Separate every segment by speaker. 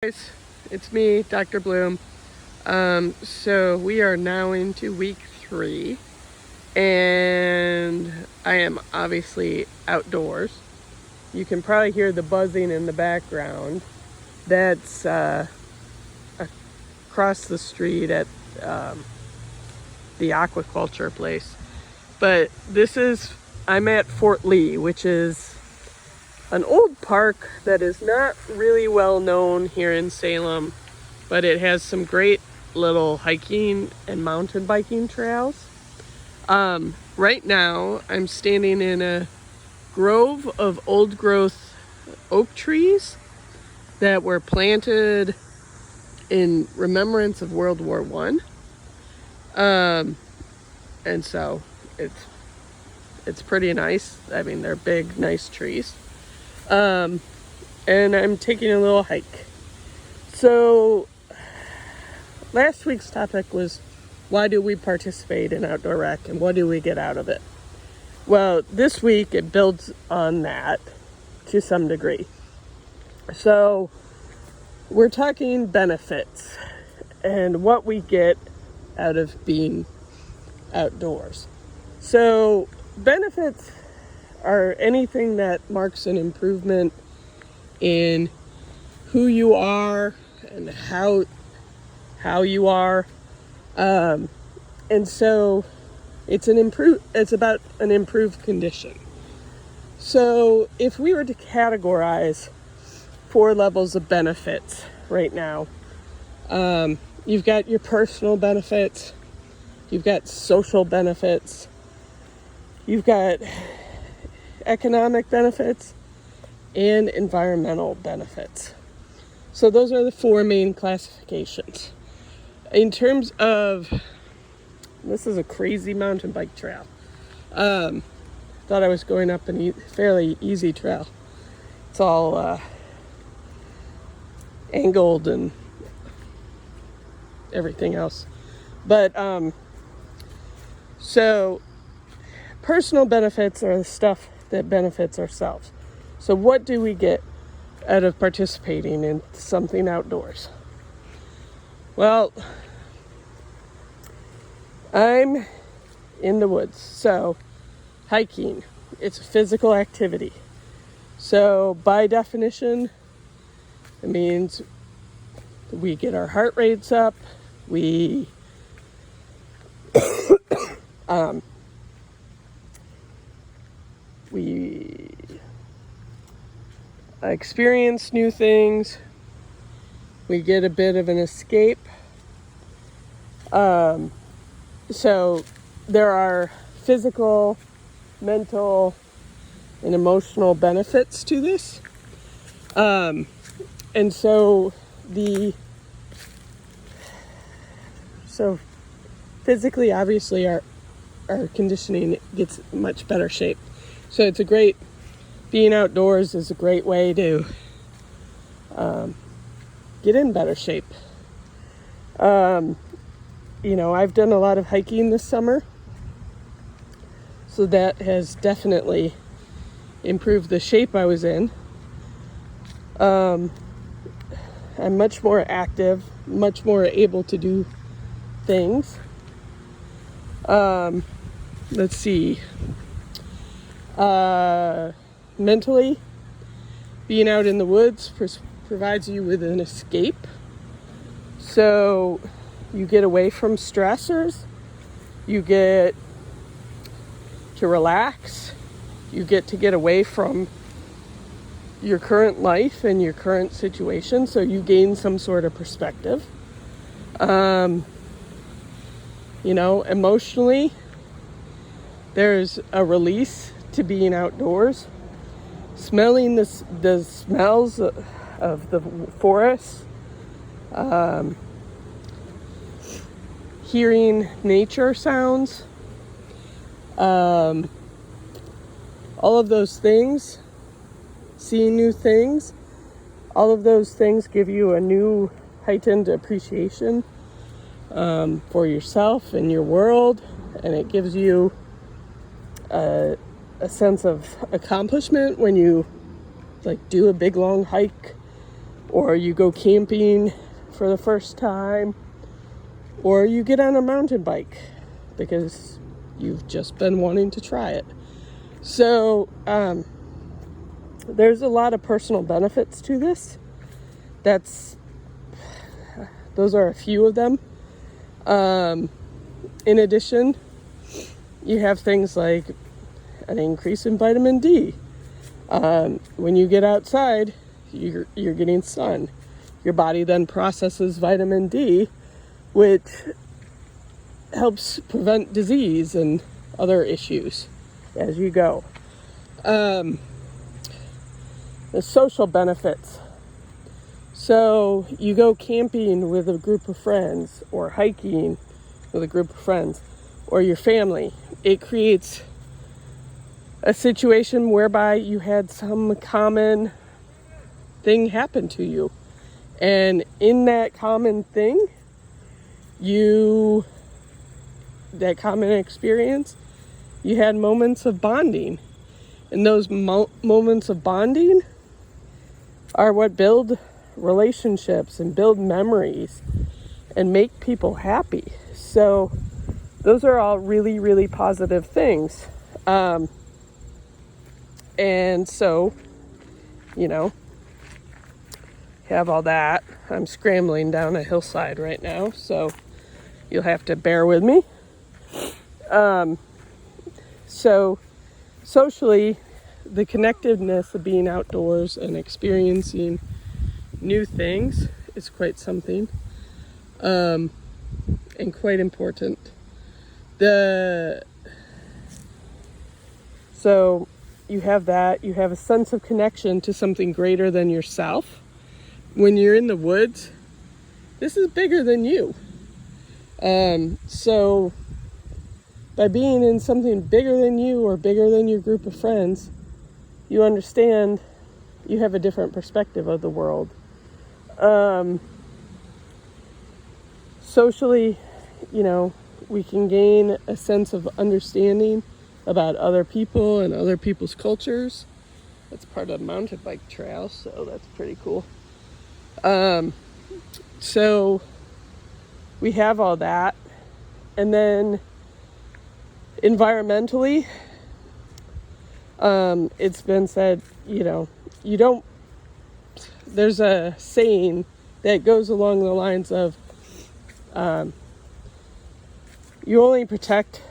Speaker 1: Guys, it's me, Dr. Bloom. So we are now into week 3, and I am obviously outdoors. You can probably hear the buzzing in the background. That's across the street at the aquaculture place. But I'm at Fort Lee, which is an old park that is not really well known here in Salem, but it has some great little hiking and mountain biking trails. Right now, I'm standing in a grove of old growth oak trees that were planted in remembrance of World War I. And so it's pretty nice. I mean, they're big, nice trees. And I'm taking a little hike. So last week's topic was, why do we participate in outdoor rec and what do we get out of it? Well, this week it builds on that to some degree. So we're talking benefits and what we get out of being outdoors. So benefits are anything that marks an improvement in who you are and how you are, and so it's about an improved condition. So if we were to categorize 4 levels of benefits right now, you've got your personal benefits, you've got social benefits, you've got economic benefits, and environmental benefits. So those are the 4 main classifications. In terms of, this is a crazy mountain bike trail. Thought I was going up a fairly easy trail. It's all angled and everything else. But so personal benefits are the stuff that benefits ourselves. So what do we get out of participating in something outdoors? Well, I'm in the woods, so hiking, it's a physical activity. So by definition, it means we get our heart rates up, we experience new things, we get a bit of an escape. So there are physical, mental, and emotional benefits to this. And so physically, obviously, our conditioning gets much better shape. So being outdoors is a great way to get in better shape. I've done a lot of hiking this summer, so that has definitely improved the shape I was in. I'm much more active, much more able to do things. Let's see. Mentally, being out in the woods provides you with an escape. So you get away from stressors, you get to relax, you get away from your current life and your current situation, so you gain some sort of perspective. Emotionally, there's a release to being outdoors, smelling the smells of the forest, hearing nature sounds, all of those things, seeing new things, all of those things give you a new heightened appreciation for yourself and your world, and it gives you a sense of accomplishment when you do a big long hike or you go camping for the first time, or you get on a mountain bike because you've just been wanting to try it. So there's a lot of personal benefits to this. Those are a few of them. In addition, you have things like an increase in vitamin D. When you get outside, you're getting sun. Your body then processes vitamin D, which helps prevent disease and other issues as you go. The social benefits. So you go camping with a group of friends, or hiking with a group of friends, or your family. It creates a situation whereby you had some common thing happen to you. And in that common thing, that common experience, you had moments of bonding. And those moments of bonding are what build relationships and build memories and make people happy. So those are all really, really positive things. And so, have all that. I'm scrambling down a hillside right now, so you'll have to bear with me. So socially, the connectiveness of being outdoors and experiencing new things is quite something, and quite important. So you have that. You have a sense of connection to something greater than yourself. When you're in the woods, this is bigger than you. So by being in something bigger than you or bigger than your group of friends, you understand you have a different perspective of the world. Socially, we can gain a sense of understanding about other people and other people's cultures. That's part of the mountain bike trail, so that's pretty cool. So we have all that. And then environmentally, it's been said, there's a saying that goes along the lines of, you only protect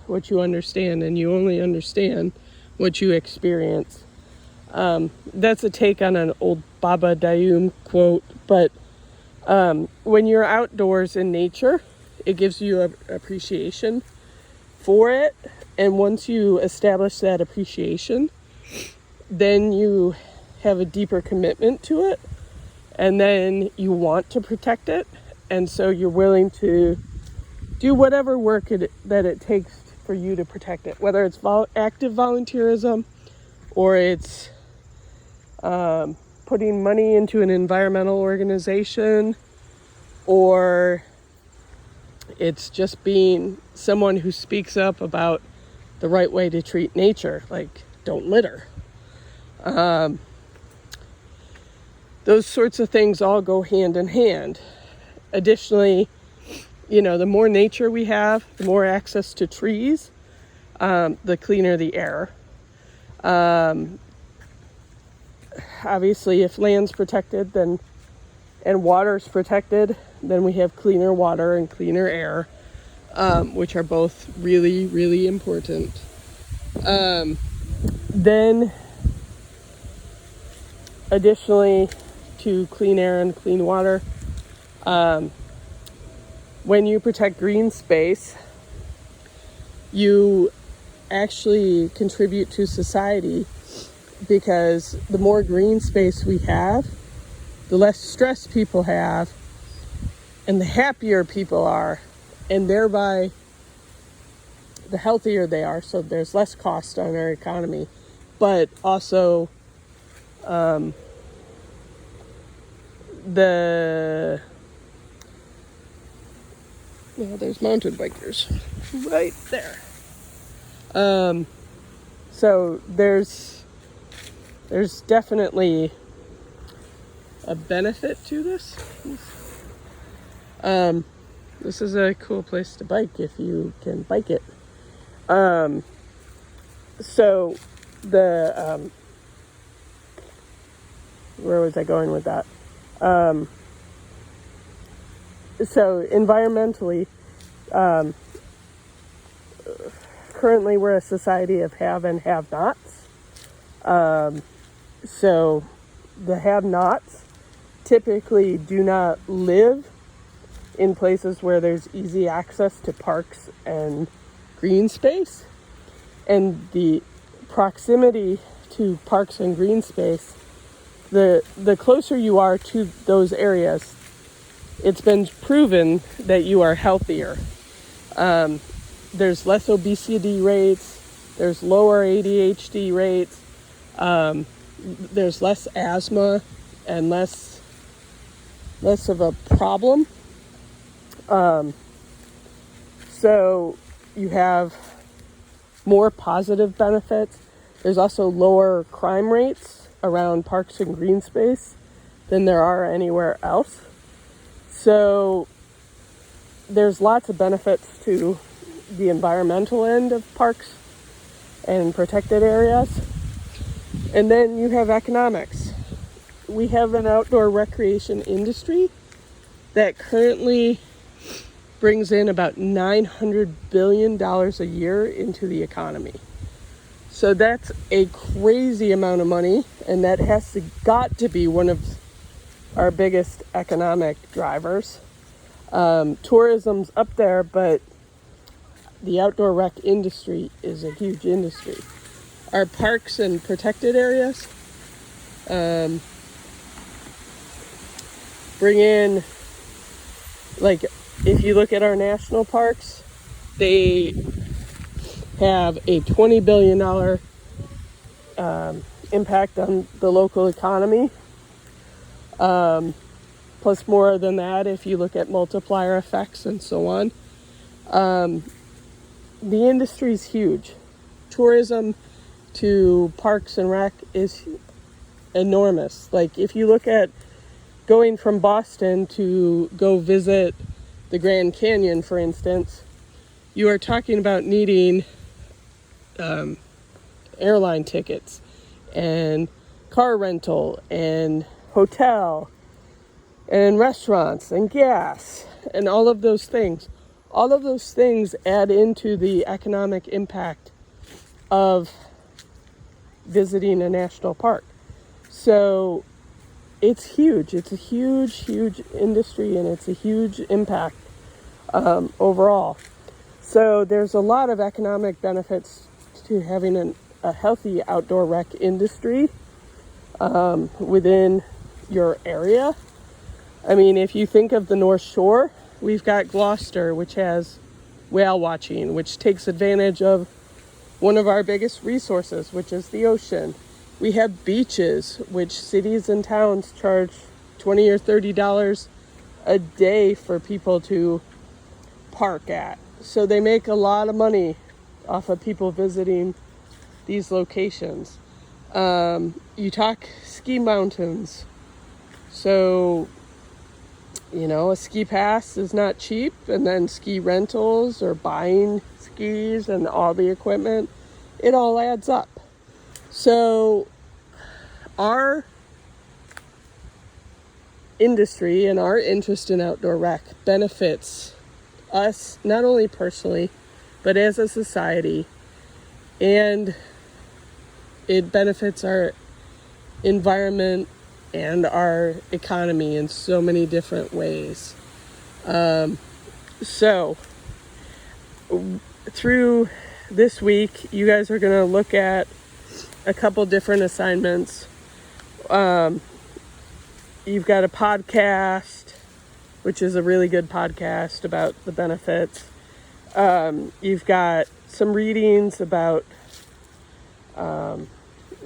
Speaker 1: what you understand, and you only understand what you experience. That's a take on an old Baba Dayum quote, but when you're outdoors in nature, it gives you an appreciation for it. And once you establish that appreciation, then you have a deeper commitment to it, and then you want to protect it. And so you're willing to do whatever work that it takes for you to protect it, whether it's active volunteerism, or it's putting money into an environmental organization, or it's just being someone who speaks up about the right way to treat nature, like don't litter. Those sorts of things all go hand in hand. Additionally, the more nature we have, the more access to trees, the cleaner the air. Obviously, if land's protected and water's protected, then we have cleaner water and cleaner air, which are both really, really important. Then, additionally to clean air and clean water, when you protect green space, you actually contribute to society, because the more green space we have, the less stress people have, and the happier people are, and thereby the healthier they are. So there's less cost on our economy, but also there's mountain bikers right there. So there's definitely a benefit to this. This is a cool place to bike if you can bike it. So the where was I going with that? So environmentally, currently we're a society of have and have-nots. So the have-nots typically do not live in places where there's easy access to parks and green space. And the proximity to parks and green space, the closer you are to those areas, it's been proven that you are healthier. There's less obesity rates, there's lower ADHD rates, there's less asthma and less of a problem. So you have more positive benefits. There's also lower crime rates around parks and green space than there are anywhere else. So there's lots of benefits to the environmental end of parks and protected areas. And then you have economics. We have an outdoor recreation industry that currently brings in about $900 billion a year into the economy. So that's a crazy amount of money, and that got to be one of our biggest economic drivers. Tourism's up there, but the outdoor rec industry is a huge industry. Our parks and protected areas bring in, like, if you look at our national parks, they have a $20 billion impact on the local economy. Plus more than that if you look at multiplier effects and so on. The industry's huge. Tourism to parks and rec is enormous. Like, if you look at going from Boston to go visit the Grand Canyon, for instance, you are talking about needing airline tickets and car rental and hotel and restaurants and gas and all of those things. All of those things add into the economic impact of visiting a national park. So it's huge. It's a huge, huge industry, and it's a huge impact overall. So there's a lot of economic benefits to having a healthy outdoor rec industry within your area. I mean, if you think of the North Shore, we've got Gloucester, which has whale watching, which takes advantage of one of our biggest resources, which is the ocean. We have beaches, which cities and towns charge $20 or $30 a day for people to park at. So they make a lot of money off of people visiting these locations. You talk ski mountains. So, you know, a ski pass is not cheap, and then ski rentals or buying skis and all the equipment, it all adds up. So our industry and our interest in outdoor rec benefits us not only personally, but as a society, and it benefits our environment and our economy in so many different ways. So through this week, you guys are going to look at a couple different assignments. You've got a podcast, which is a really good podcast about the benefits. You've got some readings about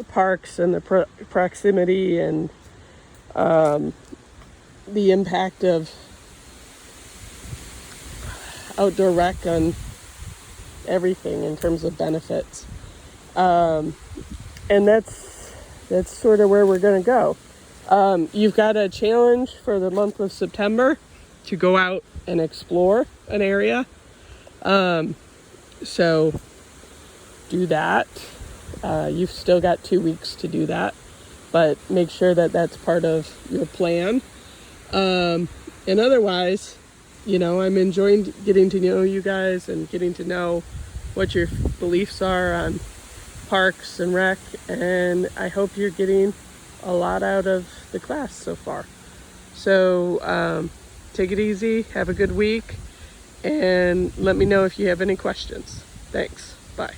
Speaker 1: parks and the proximity and the impact of outdoor rec on everything in terms of benefits. And that's sort of where we're going to go. You've got a challenge for the month of September to go out and explore an area. So do that. You've still got 2 weeks to do that, but make sure that that's part of your plan. And otherwise, I'm enjoying getting to know you guys and getting to know what your beliefs are on parks and rec, and I hope you're getting a lot out of the class so far. So take it easy, have a good week, and let me know if you have any questions. Thanks. Bye.